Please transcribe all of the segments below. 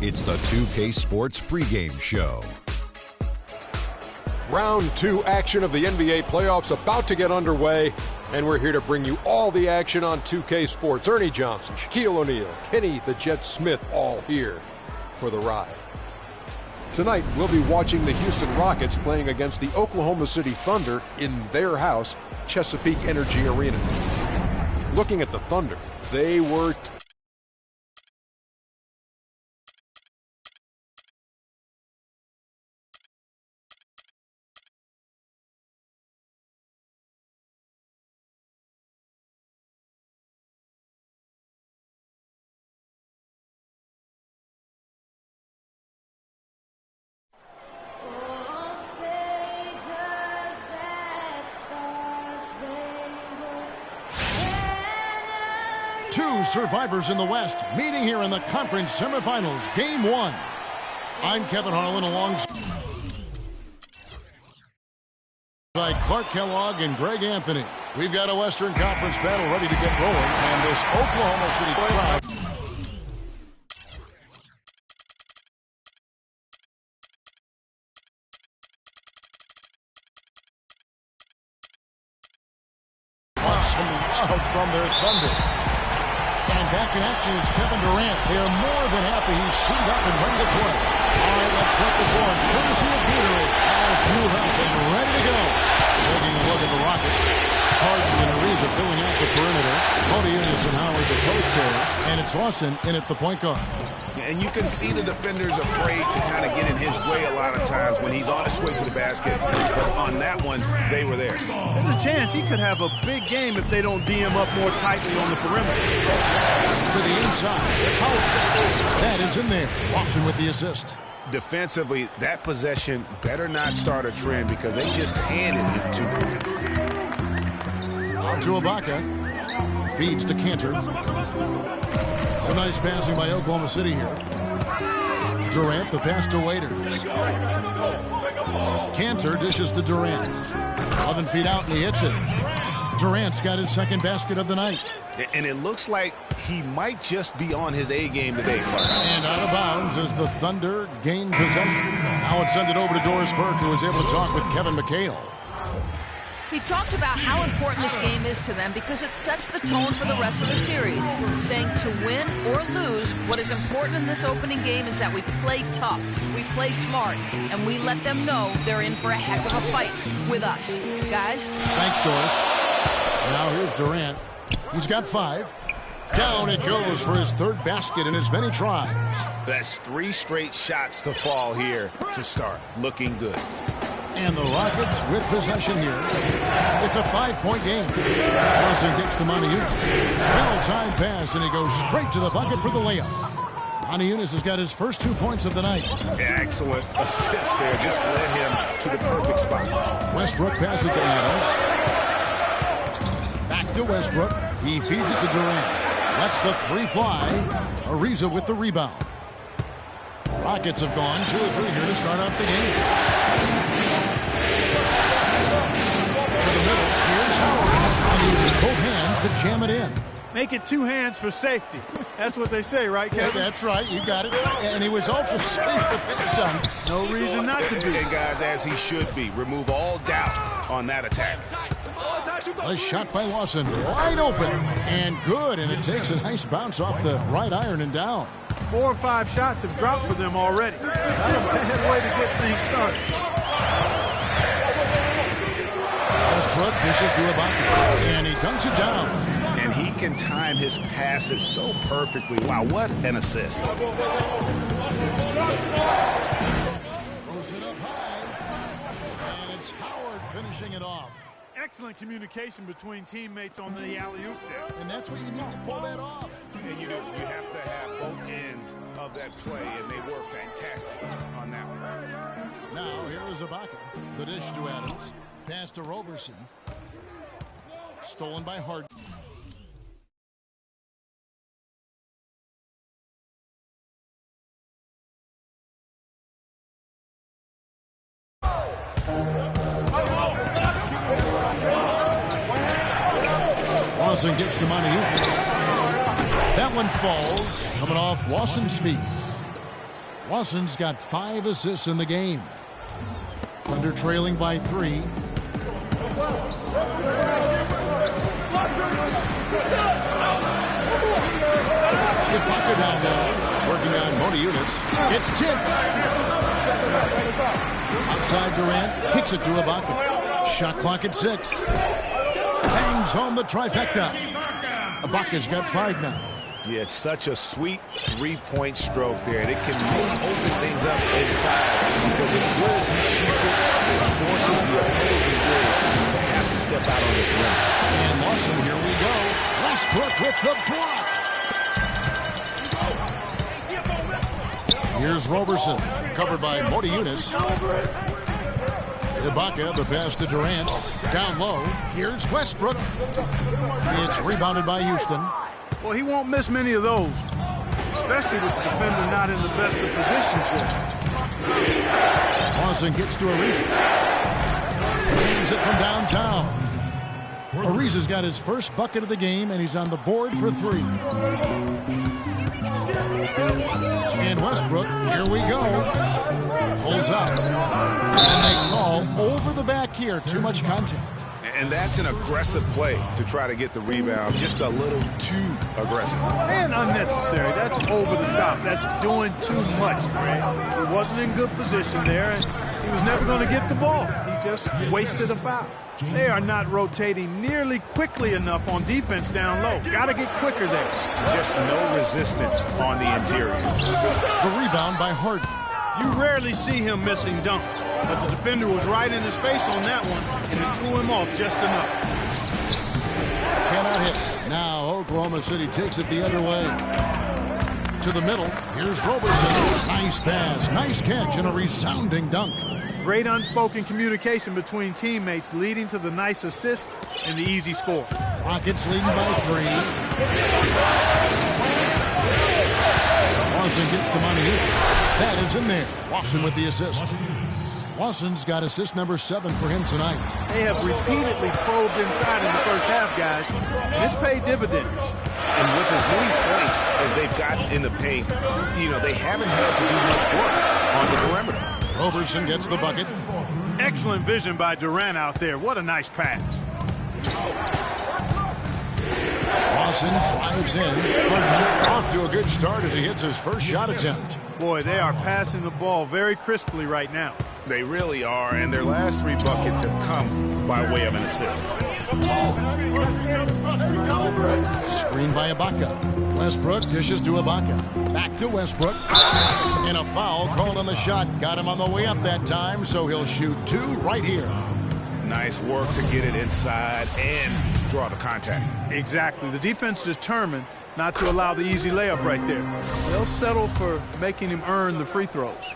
It's the 2K Sports pregame show. Round 2 action of the NBA playoffs about to get underway, and we're here to bring you all the action on 2K Sports. Ernie Johnson, Shaquille O'Neal, Kenny the Jet Smith, all here for the ride. Tonight, we'll be watching the Houston Rockets playing against the Oklahoma City Thunder in their house, Chesapeake Energy Arena. Looking at the Thunder, they were two survivors in the West meeting here in the conference semifinals, game 1. I'm Kevin Harlan alongside Clark Kellogg and Greg Anthony. We've got a Western Conference battle ready to get rolling, and this Oklahoma City crowd. Want some love from their Thunder. And back in action is Kevin Durant. They are more than happy he's suited up and ready to play. All right, let's set the floor. Courtesy of Gatorade. As fueled up and ready to go. Taking a look at the Rockets. Harden and Ariza filling out the perimeter. Modiunas and Howard the post player. And it's Lawson in at the point guard. And you can see the defenders afraid to kind of get in his way a lot of times when he's on his way to the basket. But on that one, they were there. There's a chance he could have a big game if they don't D him up more tightly on the perimeter. To the inside. That is in there. Lawson with the assist. Defensively, that possession better not start a trend because they just handed him 2 points. On to Ibaka. Feeds to Cantor. Some nice passing by Oklahoma City here. Durant, the pass to Waiters. Cantor dishes to Durant. 11 feet out, and he hits it. Durant's got his second basket of the night. And it looks like he might just be on his A game today, Clark. And out of bounds as the Thunder gain possession. Now it's sent it over to Doris Burke, who was able to talk with Kevin McHale. He talked about how important this game is to them because it sets the tone for the rest of the series, saying to win or lose, what is important in this opening game is that we play tough, we play smart, and we let them know they're in for a heck of a fight with us. Guys? Thanks, Doris. Now here's Durant. He's got 5. Down it goes for his third basket in as many tries. That's 3 straight shots to fall here to start. Looking good. And the Rockets with possession here. It's a 5-point game. Lawson gets to Modiunas. Final time pass, and he goes straight to the bucket for the layup. Modiunas has got his first 2 points of the night. Excellent assist there. Just led him to the perfect spot. Westbrook passes to Adams. Back to Westbrook. He feeds it to Durant. Lets the 3 fly. Ariza with the rebound. Rockets have gone 2 or 3 here to start out the game. To the middle. Here's Howard. And using both hands to jam it in. Make it 2 hands for safety. That's what they say, right, Kevin? Yeah, that's right. You got it. And he was ultra safe with that jump. No reason not to be. And guys, as he should be. Remove all doubt on that attack. A shot by Lawson. Wide open. And good. And it takes a nice bounce off the right iron and down. 4 or 5 shots have dropped for them already. Not a bad way to get things started. Westbrook dishes to Ibaka. And he dunks it down. And he can time his passes so perfectly. Wow, what an assist. Throws it up high. And it's Howard finishing it off. Excellent communication between teammates on the alley-oop there. And that's what you need to pull that off. And you have to have both ends of that play, and they were fantastic on that one. Now, here is Ibaka. The dish to Adams. Pass to Roberson. Stolen by Harden. Lawson gets to Modiunas. That one falls, coming off Lawson's feet. Lawson's got 5 assists in the game. Thunder trailing by 3. Ibaka down low, working on Motiejunas. It's tipped. Outside Durant, kicks it to Ibaka. Shot clock at 6. Bangs home the trifecta. Ibaka's got 5 now. Yeah, it's such a sweet three-point stroke there. It can really open things up inside because as good as he shoots it, it forces the opposing big to have to step out on the perimeter. And Lawson, here we go. Westbrook with the block. Here's Roberson, covered by Motiejunas. Ibaka, the pass to Durant. Down low, here's Westbrook. It's rebounded by Houston. Well, he won't miss many of those, especially with the defender not in the best of positions yet. Lawson gets to Ariza. Drains it from downtown. Ariza's got his first bucket of the game, and he's on the board for 3. And Westbrook, here we go. Pulls up. And they call over the back here. Too much contact. And that's an aggressive play to try to get the rebound. Just a little too aggressive. And unnecessary. That's over the top. That's doing too much, Fred. He wasn't in good position there, and he was never going to get the ball. He just wasted a foul. They are not rotating nearly quickly enough on defense down low. Got to get quicker there. Just no resistance on the interior. The rebound by Harden. You rarely see him missing dunks, but the defender was right in his face on that one, and it threw him off just enough. Cannot hit. Now Oklahoma City takes it the other way. To the middle. Here's Roberson. Nice pass, nice catch, and a resounding dunk. Great unspoken communication between teammates leading to the nice assist and the easy score. Rockets leading by 3. Lawson gets to Motiejunas. That is in there. Lawson with the assist. Lawson's got assist number 7 for him tonight. They have repeatedly probed inside in the first half, guys, and it's paid dividend. And with as many points as they've gotten in the paint, they haven't had to do much work on the perimeter. Roberson gets the bucket. Excellent vision by Durant out there. What a nice pass. Lawson drives in. Off to a good start as he hits his first shot attempt. Boy, they are passing the ball very crisply right now. They really are, and their last 3 buckets have come by way of an assist. Screen by Ibaka. Westbrook dishes to Ibaka. Back to Westbrook. And a foul called on the shot. Got him on the way up that time, so he'll shoot 2 right here. Nice work to get it inside and draw the contact. Exactly. The defense determined not to allow the easy layup right there. They'll settle for making him earn the free throws.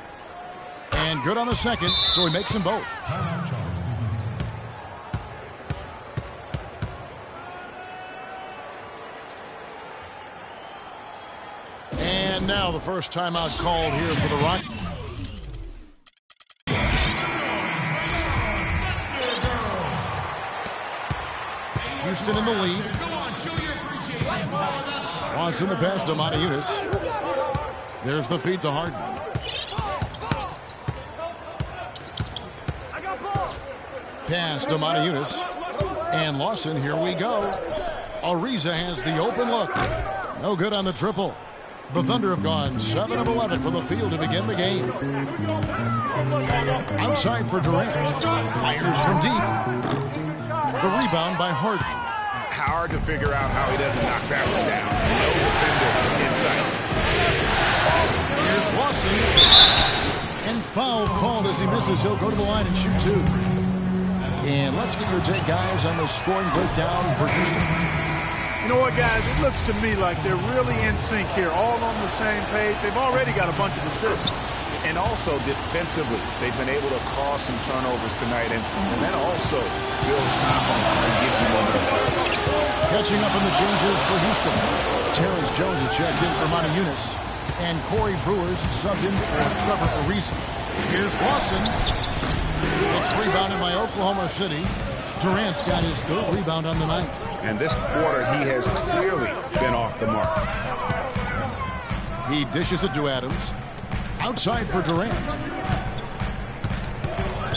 And good on the second, so he makes them both. And now the first timeout called here for the Rockets. Houston in the lead. Watson the pass to Motiejunas. There's the feed to Harden. Pass to Motiejunas. And Lawson, here we go. Ariza has the open look. No good on the triple. The Thunder have gone 7 of 11 from the field to begin the game. Outside for Durant. Fires from deep. The rebound by Harden. Hard to figure out how he doesn't knock that one down. No defender in sight. Here's Lawson. And foul called as he misses. He'll go to the line and shoot 2. And let's get your take, guys, on the scoring breakdown for Houston. You know what, guys? It looks to me like they're really in sync here, all on the same page. They've already got a bunch of assists. And also defensively, they've been able to cause some turnovers tonight, and that also builds confidence and gives you momentum. Catching up on the changes for Houston. Terrence Jones is checked in for Motiejunas. And Corey Brewer's subbed in for Trevor Ariza. Here's Lawson. It's rebounded by Oklahoma City. Durant's got his 3rd rebound on the night. And this quarter, he has clearly been off the mark. He dishes it to Adams. Outside for Durant.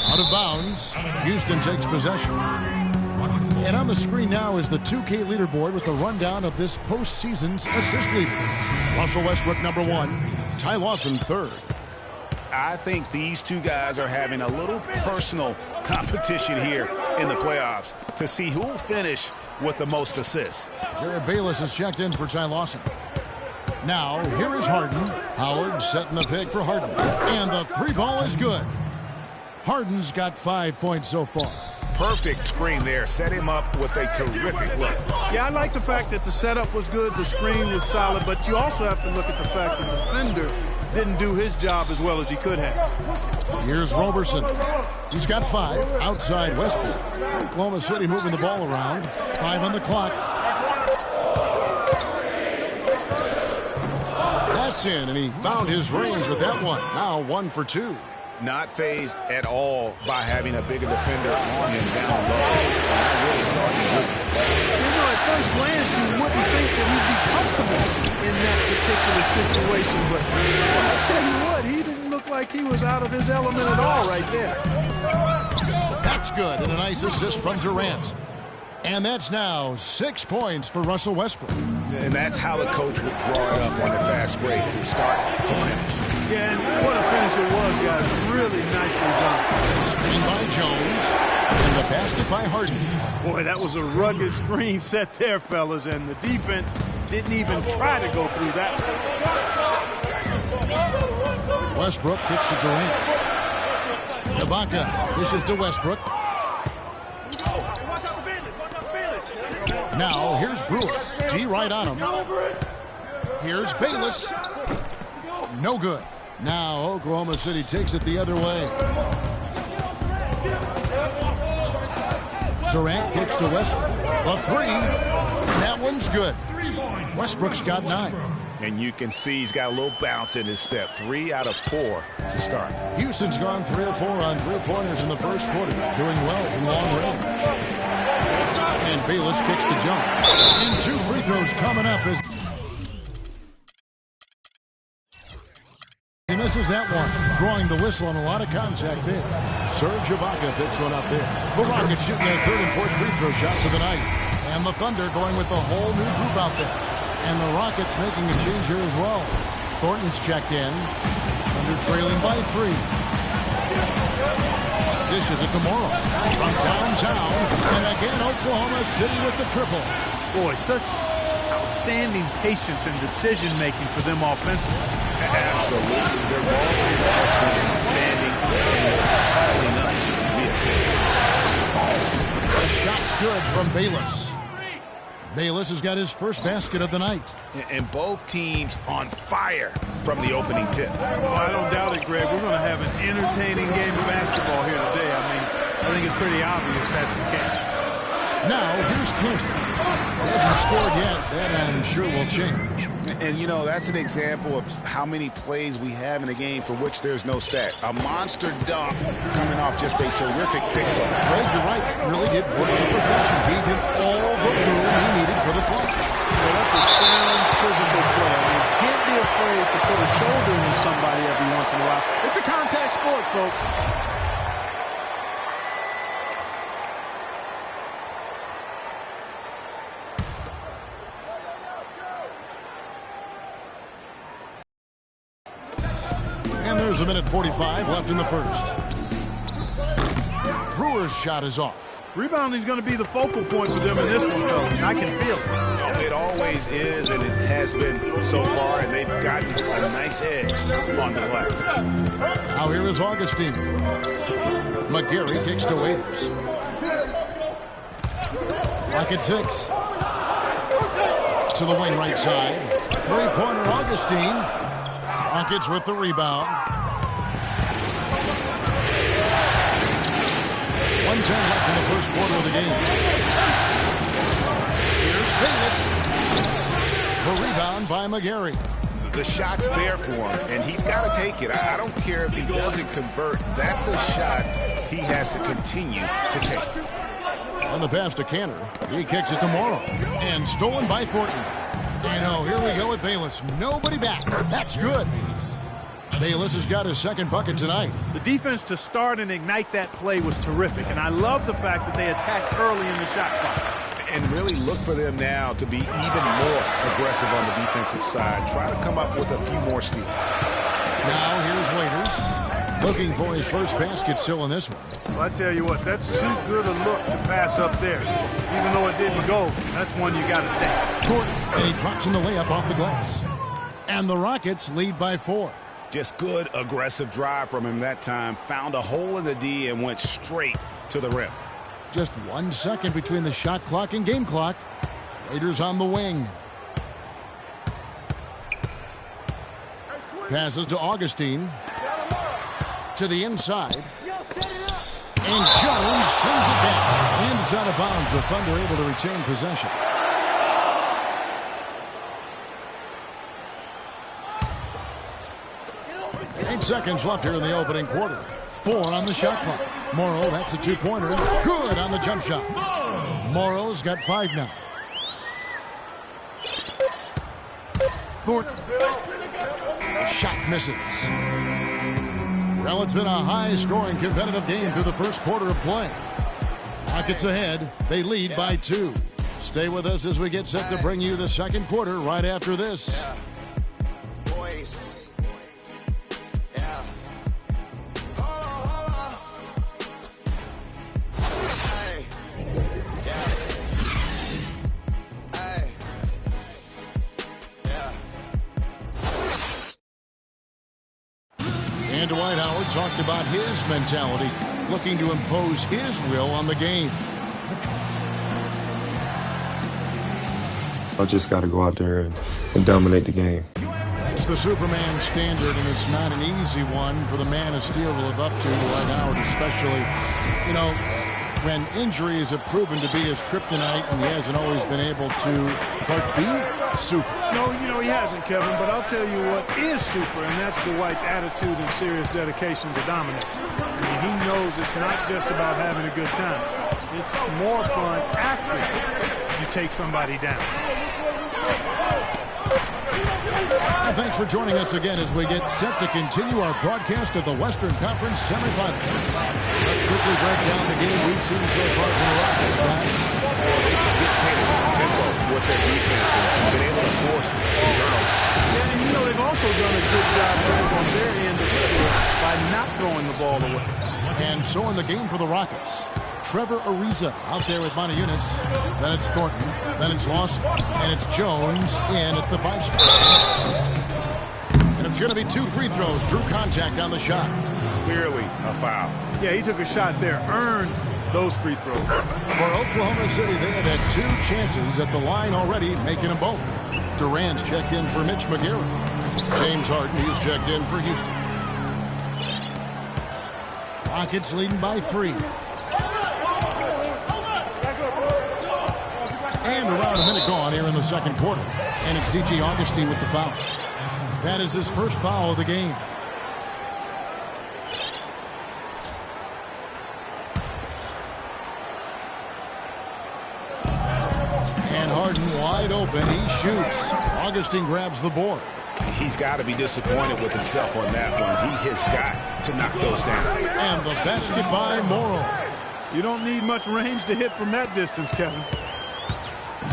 Out of bounds. Houston takes possession. And on the screen now is the 2K leaderboard with a rundown of this postseason's assist leader. Russell Westbrook, number 1. Ty Lawson, 3rd. I think these two guys are having a little personal competition here in the playoffs to see who will finish with the most assists. Jared Bayless has checked in for Ty Lawson. Now, here is Harden. Howard setting the pick for Harden. And the 3 ball is good. Harden's got 5 points so far. Perfect screen there. Set him up with a terrific look. Yeah, I like the fact that the setup was good, the screen was solid, but you also have to look at the fact that the defender didn't do his job as well as he could have. Here's Roberson. He's got 5 outside Westbrook. Oklahoma City moving the ball around. 5 on the clock. That's in, and he found his range with that one. Now 1 for 2. Not fazed at all by having a bigger defender on him down low. I really thought he would. You know, at first glance, you wouldn't think that he'd be comfortable in that particular situation, but I tell you what, he didn't look like he was out of his element at all right there. That's good, and a nice assist from Durant. And that's now 6 points for Russell Westbrook. And that's how the coach would draw it up on the fast break from start to finish. Yeah, and what a finish it was, guys. Really nicely done. Screen by Jones. And the basket by Harden. Boy, that was a rugged screen set there, fellas, and the defense didn't even try to go through that. Westbrook kicks to Durant. Ibaka dishes to Westbrook. Now, here's Brewer. D right on him. Here's Bayless. No good. Now, Oklahoma City takes it the other way. Durant kicks to Westbrook. A 3. That one's good. Westbrook's got 9. And you can see he's got a little bounce in his step. 3 out of 4 to start. Houston's gone 3 of 4 on 3-pointers in the first quarter. Doing well from long range. And Bayless kicks to jump. And 2 free throws coming up as he misses that one, drawing the whistle on a lot of contact there. Serge Ibaka picks one up there. The Rockets shooting their 3rd and 4th free throw shots of the night. And the Thunder going with the whole new group out there. And the Rockets making a change here as well. Thornton's checked in. Thunder trailing by 3. Dishes it to Morrow from downtown. And again, Oklahoma City with the triple. Boy, such outstanding patience and decision-making for them offensively. Absolutely. Their ball has been outstanding. The shot's good from Bayless. Bayless has got his first basket of the night. And both teams on fire from the opening tip. Oh, I don't doubt it, Greg. We're going to have an entertaining game of basketball here today. I mean, I think it's pretty obvious that's the case. Now, here's Clinton. He hasn't scored yet. That, I'm sure, will change. And, you know, that's an example of how many plays we have in a game for which there's no stat. A monster dunk coming off just a terrific pick. Greg, you're right. Really did work to perfection. Gave him all the room he needed for the play. Well, that's a sound physical play. I mean, you can't be afraid to put a shoulder on somebody every once in a while. It's a contact sport, folks. There's a minute 45 left in the first. Brewer's shot is off. Rebounding is going to be the focal point for them in this one, fellas. I can feel it. It always is, and it has been so far, and they've gotten a nice edge on the left. Now here is Augustine. McGarry kicks to Waiters. Rocket 6. To the wing right side. Three-pointer Augustine. Rockets with the rebound. 1:10 left in the first quarter of the game. Here's Bayless. The rebound by McGarry. The shot's there for him, and he's got to take it. I don't care if he doesn't convert. That's a shot he has to continue to take. On the pass to Canner. He kicks it to Morrow. And stolen by Thornton. You know, here we go with Bayless. Nobody back. That's good. Bayless has got his second bucket tonight. The defense to start and ignite that play was terrific, and I love the fact that they attacked early in the shot clock. And really look for them now to be even more aggressive on the defensive side. Try to come up with a few more steals. Now here's Waiters, looking for his first basket still in this one. Well, I tell you what, that's too good a look to pass up there. Even though it didn't go, that's one you got to take. And he drops in the layup off the glass. And the Rockets lead by 4. Just good aggressive drive from him that time. Found a hole in the D and went straight to the rim. Just 1 second between the shot clock and game clock. Waiters on the wing. Passes to Augustine. To the inside. And Jones sends it back. And it's out of bounds. The Thunder able to retain possession. Seconds left here in the opening quarter. 4 on the shot clock. Morrow, that's a 2-pointer. Good on the jump shot. Morrow's got 5 now. Thornton. The shot misses. Well, it's been a high-scoring competitive game through the first quarter of play. Rockets ahead. They lead by 2. Stay with us as we get set to bring you the second quarter right after this. And Dwight Howard talked about his mentality, looking to impose his will on the game. I just got to go out there and dominate the game. It's the Superman standard, and it's not an easy one for the man of steel to live up to, Dwight Howard especially. You know, when injuries have proven to be his kryptonite and he hasn't always been able to be super. No, you know, he hasn't, Kevin, but I'll tell you what is super, and that's Dwight's attitude and serious dedication to dominate. I mean, he knows it's not just about having a good time. It's more fun after you take somebody down. And thanks for joining us again as we get set to continue our broadcast of the Western Conference semifinals. Let's quickly break down the game we've seen so far from the Rockets, guys. Dictated tempo with their defense and been able to force some turnovers. Yeah, and you know, they've also done a good job on their end of the floor by not throwing the ball away. And so in the game for the Rockets, Trevor Ariza out there with Mount-Eunice. Then it's Thornton. Then it's Lawson. And it's Jones in at the 5 spot. And it's going to be 2 free throws. Drew contact on the shot. Clearly a foul. Yeah, he took a shot there. Earned those free throws. For Oklahoma City, they have had 2 chances at the line already, making them both. Durant's checked in for Mitch McGarry. James Harden, he's checked in for Houston. Rockets leading by 3. And around a minute gone here in the second quarter. And it's DJ Augustine with the foul. That is his first foul of the game. And Harden wide open. He shoots. Augustine grabs the board. He's got to be disappointed with himself on that one. He has got to knock those down. And the basket by Morrow. You don't need much range to hit from that distance, Kevin.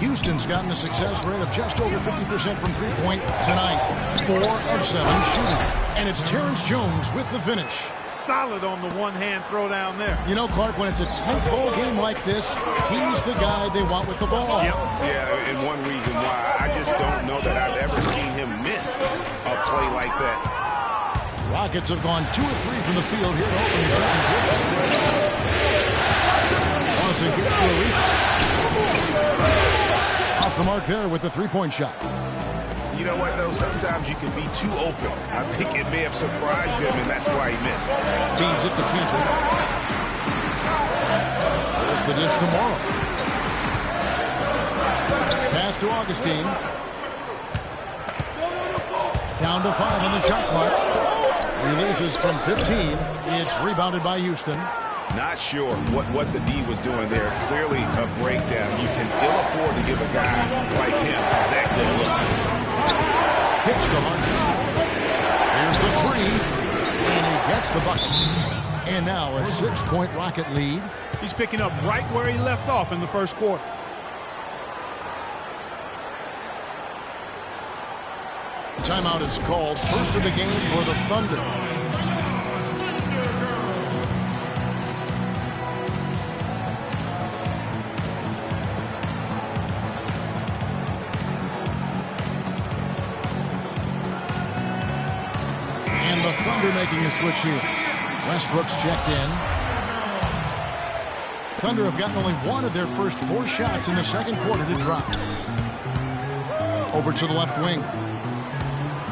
Houston's gotten a success rate of just over 50% from three-point tonight. 4 of 7 shooting. And it's Terrence Jones with the finish. Solid on the one-hand throw down there. You know, Clark, when it's a tight ball game like this, he's the guy they want with the ball. Yep. Yeah, and one reason why I just don't know that I've ever seen him miss a play like that. Rockets have gone 2 of 3 from the field here to open the second quarter. Lawson gets to Ariza. Off the mark there with the three-point shot. You know what, though? Sometimes you can be too open. I think it may have surprised him, and that's why he missed. Feeds it to Cantor. There's the dish to Morrow. Pass to Augustine. Down to 5 on the shot clock. Releases from 15. It's rebounded by Houston. Not sure what the D was doing there. Clearly a breakdown. You can ill afford to give a guy like him that good look. Kicks to Harden. Here's the 3. the bucket. And now a 6-point Rocket lead. He's picking up right where he left off in the first quarter. Timeout is called. First of the game for the Thunder. And the Thunder making a switch here. Westbrook's checked in. Thunder have gotten only one of their first 4 shots in the second quarter to drop. Over to the left wing.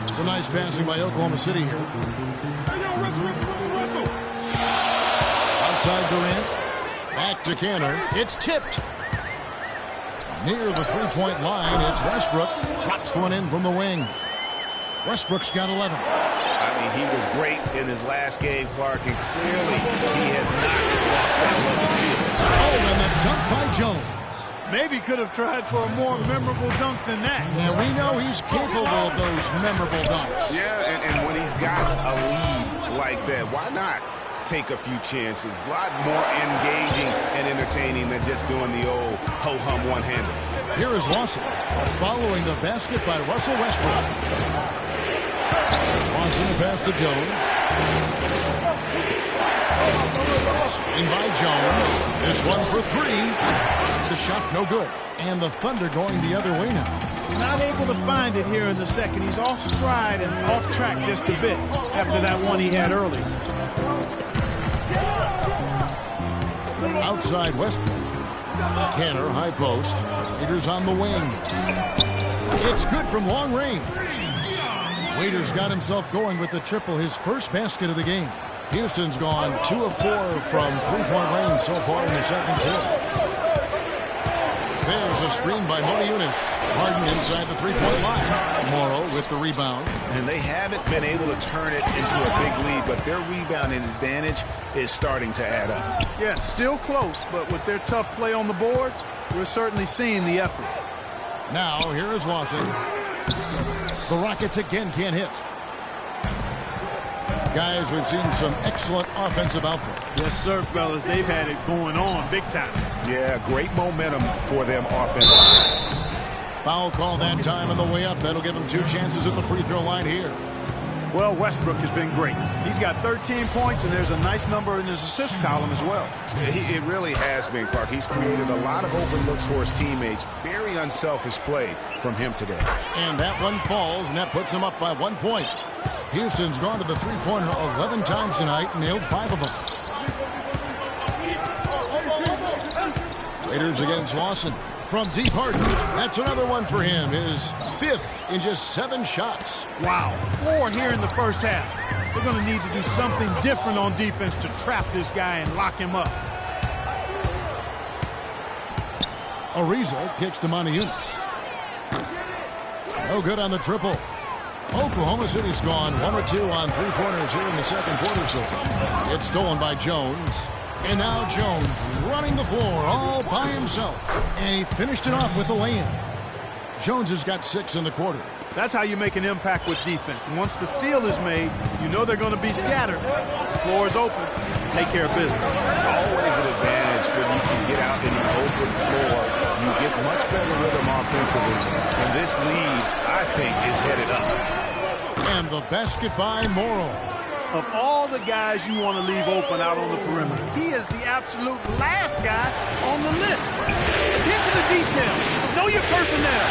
Some nice passing by Oklahoma City here. Outside Durant. Back to Kanter. It's tipped. Near the three-point line, it's Westbrook. Drops one in from the wing. Westbrook's got 11. I mean, he was great in his last game, Clark, and clearly he has not lost that look of field. Oh, and the dunk by Jones. Maybe could have tried for a more memorable dunk than that. Yeah, we know he's capable of those memorable dunks. Yeah, and when he's got a lead like that, why not take a few chances? A lot more engaging and entertaining than just doing the old ho-hum one-hander. Here is Lawson, following the basket by Russell Westbrook. Lawson the pass to Jones. Screen by Jones. This one for 3. The shot no good. And the Thunder going the other way now. Not able to find it here in the second. He's off stride and off track just a bit after that one he had early. Outside Westbrook. Kanter, high post. Waiters on the wing. It's good from long range. Waiters got himself going with the triple, his first basket of the game. Houston's gone 2 of 4 from three-point range so far in the second quarter. There's a screen by Motiejunas. Harden inside the three-point line. Morrow with the rebound. And they haven't been able to turn it into a big lead, but their rebounding advantage is starting to add up. Yeah, still close, but with their tough play on the boards, we're certainly seeing the effort. Now, here is Lawson. The Rockets again can't hit. Guys, we've seen some excellent offensive output. Yes, sir, fellas. They've had it going on big time. Yeah, great momentum for them offensively. Foul call that time on the way up. That'll give him 2 chances at the free throw line here. Well, Westbrook has been great. He's got 13 points, and there's a nice number in his assist column as well. It really has been, Clark. He's created a lot of open looks for his teammates. Very unselfish play from him today. And that one falls, and that puts him up by 1 point. Houston's gone to the three-pointer 11 times tonight and nailed 5 of them. Raiders against Lawson. From deep Harden. That's another one for him. His 5th in just 7 shots. Wow. 4 here in the first half. They're going to need to do something different on defense to trap this guy and lock him up. Ariza kicks to Motiejunas. No good on the triple. Oklahoma City's gone 1 or 2 on three-pointers here in the second quarter so far. It's stolen by Jones. And now Jones running the floor all by himself. And he finished it off with a lay-in. Jones has got 6 in the quarter. That's how you make an impact with defense. Once the steal is made, you know they're going to be scattered. The floor is open. Take care of business. Always an advantage when you can get out in an open floor. You get much better rhythm offensively. And this lead, I think, is headed up. And the basket by Morrow. Of all the guys you want to leave open out on the perimeter, he is the absolute last guy on the list. Attention to detail. Know your personnel.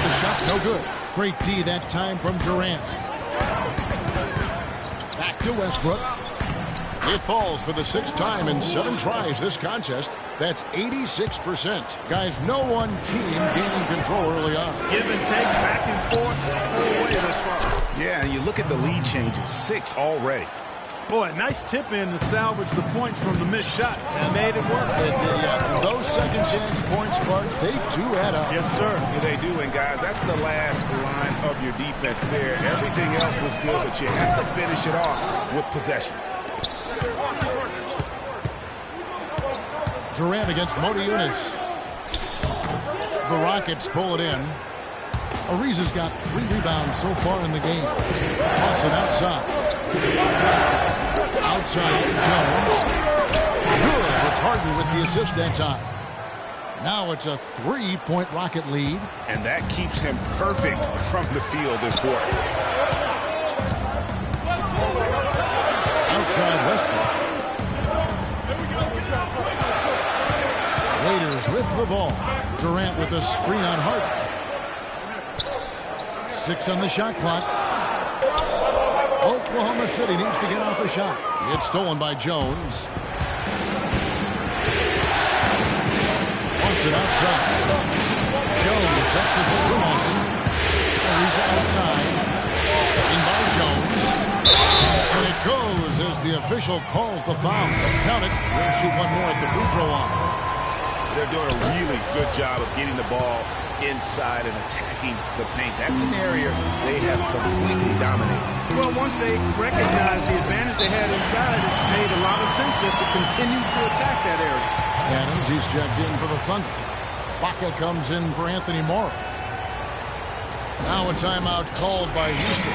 The shot no good. Great D that time from Durant. Back to Westbrook. It falls for the 6th time in 7 tries this contest. That's 86%. Guys, no one team gaining control early on. Give and take, back and forth, the whole way this far. Yeah, and you look at the lead changes, 6 already. Boy, nice tip in to salvage the points from the missed shot and made it work. And those second chance points, Clark, they do add up. Yes, sir. Yeah, they do, and guys, that's the last line of your defense there. Everything else was good, but you have to finish it off with possession. Durant against Motiejunas. The Rockets pull it in. Ariza's got 3 rebounds so far in the game. Lawson outside. Outside, Jones. Good. It's Harden with the assist that time. Now it's a 3-point Rocket lead. And that keeps him perfect from the field this quarter. Outside Westbrook. Raiders with the ball. Durant with a screen on Harden. 6 on the shot clock. Oklahoma City needs to get off a shot. It's stolen by Jones. Lawson outside. Jones, that's the goal to Lawson. He's outside. Shooting by Jones. And it goes as the official calls the foul. Count it. We'll shoot one more at the free throw line. They're doing a really good job of getting the ball inside and attacking the paint. That's an area they have completely dominated. Well, once they recognized the advantage they had inside, it made a lot of sense just to continue to attack that area. Adams, he's checked in for the Thunder. Baca comes in for Anthony Morrow. Now a timeout called by Houston.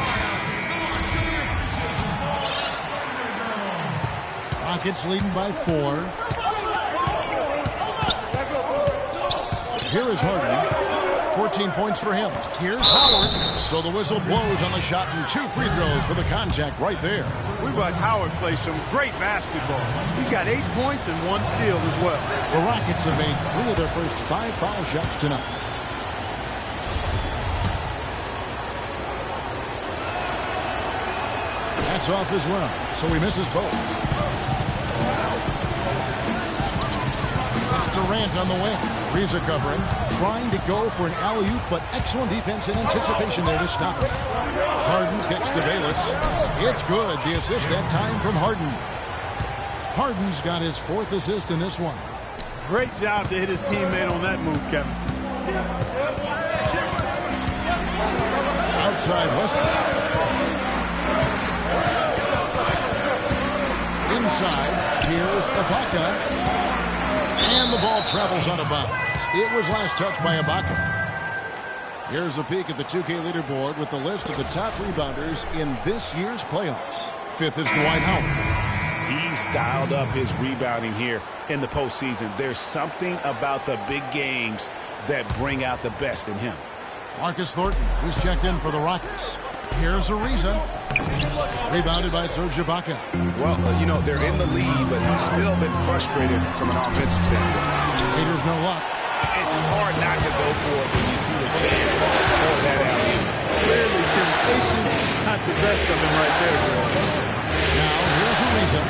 Rockets leading by 4. Here is Harden. 14 points for him. Here's Howard. So the whistle blows on the shot and 2 free throws for the contact right there. We watched Howard play some great basketball. He's got 8 points and 1 steal as well. The Rockets have made 3 of their first 5 foul shots tonight. That's off as well, so he misses both. It's Durant on the wing. Reza covering, trying to go for an alley-oop, but excellent defense and anticipation there to stop it. Harden kicks to Bayless. It's good. The assist that time from Harden. Harden's got his 4th assist in this one. Great job to hit his teammate on that move, Kevin. Outside Westbrook. Inside, here's Ibaka. And the ball travels out of bounds. It was last touched by Ibaka. Here's a peek at the 2K leaderboard with the list of the top rebounders in this year's playoffs. 5th is Dwight Howard. He's dialed up his rebounding here in the postseason. There's something about the big games that bring out the best in him. Marcus Thornton, who's checked in for the Rockets. Here's Ariza. Rebounded by Serge Ibaka. Well, they're in the lead, but he's still been frustrated from an offensive standpoint. Raiders no luck. It's hard not to go for it when you see the chance for that alley. Clearly, temptation got the best of him right there, Greg. Now, here's Ariza.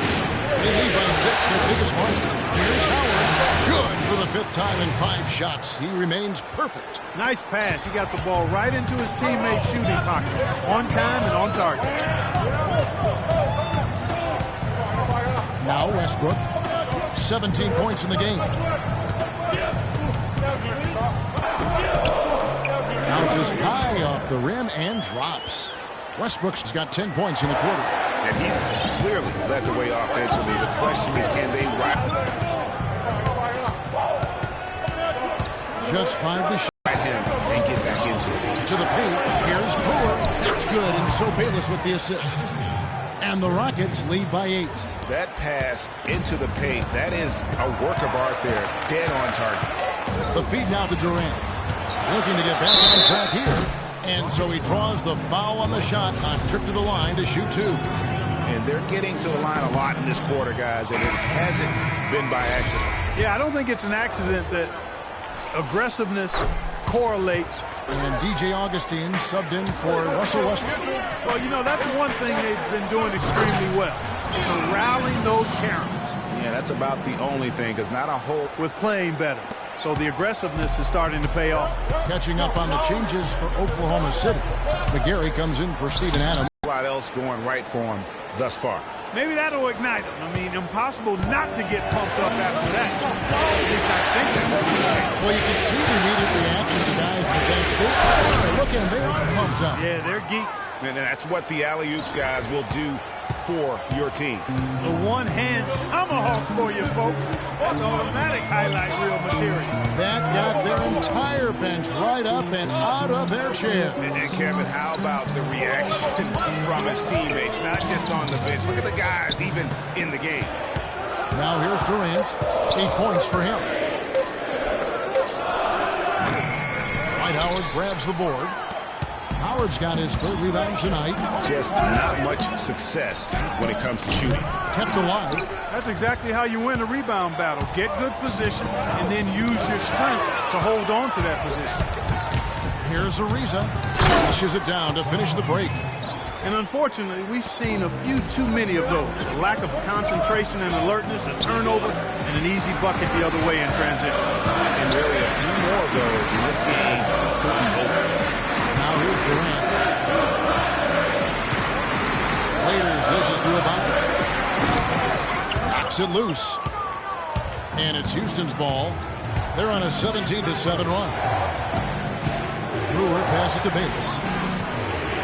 They lead by 6, their biggest margin. Here's Howard. Good for the 5th time in 5 shots. He remains perfect. Nice pass. He got the ball right into his teammate's shooting pocket. On time and on target. Now Westbrook. 17 points in the game. Bounces high off the rim and drops. Westbrook's got 10 points in the quarter. And he's clearly led the way offensively. The question is, can they wrap just 5 to shoot him and get back into it? to the paint? Here's Brewer. That's good, and so Bayless with the assist. And the Rockets lead by 8. That pass into the paint, that is a work of art there. Dead on target. The feed now to Durant. Looking to get back on track here. And so he draws the foul on the shot on trip to the line to shoot 2. And they're getting to the line a lot in this quarter, guys, and it hasn't been by accident. Yeah, I don't think it's an accident that aggressiveness correlates. And DJ Augustine subbed in for Russell Westbrook. Well, that's one thing they've been doing extremely well. Corralling those Karens. Yeah, that's about the only thing, because not a whole... With playing better. So the aggressiveness is starting to pay off. Catching up on the changes for Oklahoma City. McGarry comes in for Steven Adams. A lot else going right for him thus far. Maybe that'll ignite him. I mean, impossible not to get pumped up after that. At least I think that. Well, you can see the immediate reaction to guys in the bench. Look at them, they are pumped up. Yeah, they're geek. And that's what the alley-oops guys will do for your team. The one-hand tomahawk for you, folks. That's automatic highlight reel material. That got their entire bench right up and out of their chair. And Kevin, how about the reaction from his his teammates, not just on the bench. Look at the guys even in the game. Now here's Durant. 8 points for him. Dwight Howard grabs the board. Howard's got his 3rd rebound tonight. Just not much success when it comes to shooting. Kept alive. That's exactly how you win a rebound battle. Get good position and then use your strength to hold on to that position. Here's Ariza. Pushes it down to finish the break. And unfortunately, we've seen a few too many of those. A lack of concentration and alertness, a turnover, and an easy bucket the other way in transition. And really a few more of those in this game could be over. Now here's Durant. Raiders dishes to Ibaka. Knocks it loose. And it's Houston's ball. They're on a 17-7 run. Brewer passes it to Bayless.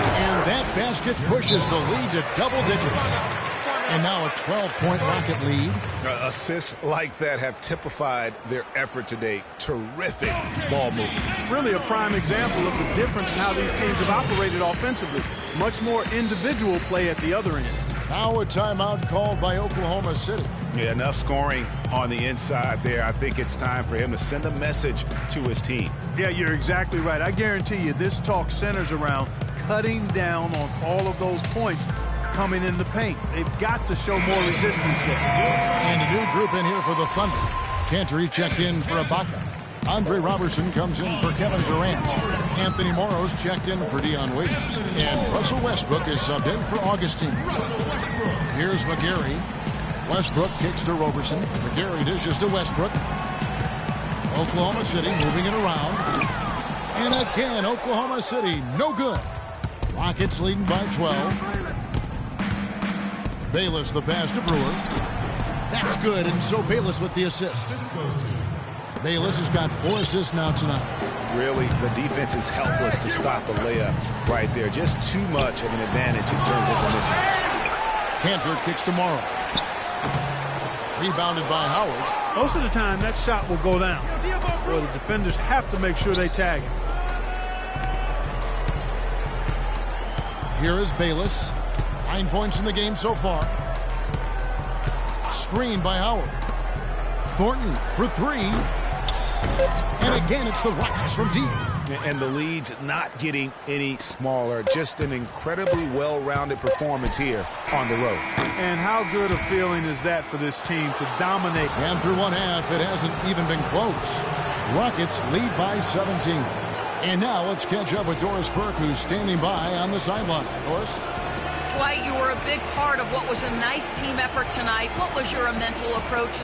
And that basket pushes the lead to double digits. And now a 12-point Rocket lead. Assists like that have typified their effort today. Terrific ball movement. Really a prime example of the difference in how these teams have operated offensively. Much more individual play at the other end. Now a timeout called by Oklahoma City. Yeah, enough scoring on the inside there. I think it's time for him to send a message to his team. Yeah, you're exactly right. I guarantee you this talk centers around cutting down on all of those points coming in the paint. They've got to show more resistance there. And a new group in here for the Thunder. Cantor checked in for Ibaka. Andre Robertson comes in for Kevin Durant. Anthony Morrow's checked in for Dion Waiters. And Russell Westbrook is subbed in for Augustine. Here's McGarry. Westbrook kicks to Robertson. McGarry dishes to Westbrook. Oklahoma City moving it around. And again, Oklahoma City, no good. Rockets leading by 12. Bayless the pass to Brewer. That's good, and so Bayless with the assist. Bayless has got 4 assists now tonight. Really, the defense is helpless to stop the layup right there. Just too much of an advantage in terms of the mismatch. Cantor kicks to Morrow. Rebounded by Howard. Most of the time, that shot will go down. Well, the defenders have to make sure they tag him. Here is Bayless. 9 points in the game so far. Screen by Howard. Thornton for 3. And again, it's the Rockets from deep. And the lead's not getting any smaller. Just an incredibly well-rounded performance here on the road. And how good a feeling is that for this team to dominate? And through one half, it hasn't even been close. Rockets lead by 17. And now let's catch up with Doris Burke, who's standing by on the sideline. Doris? Dwight, you were a big part of what was a nice team effort tonight. What was your mental approach?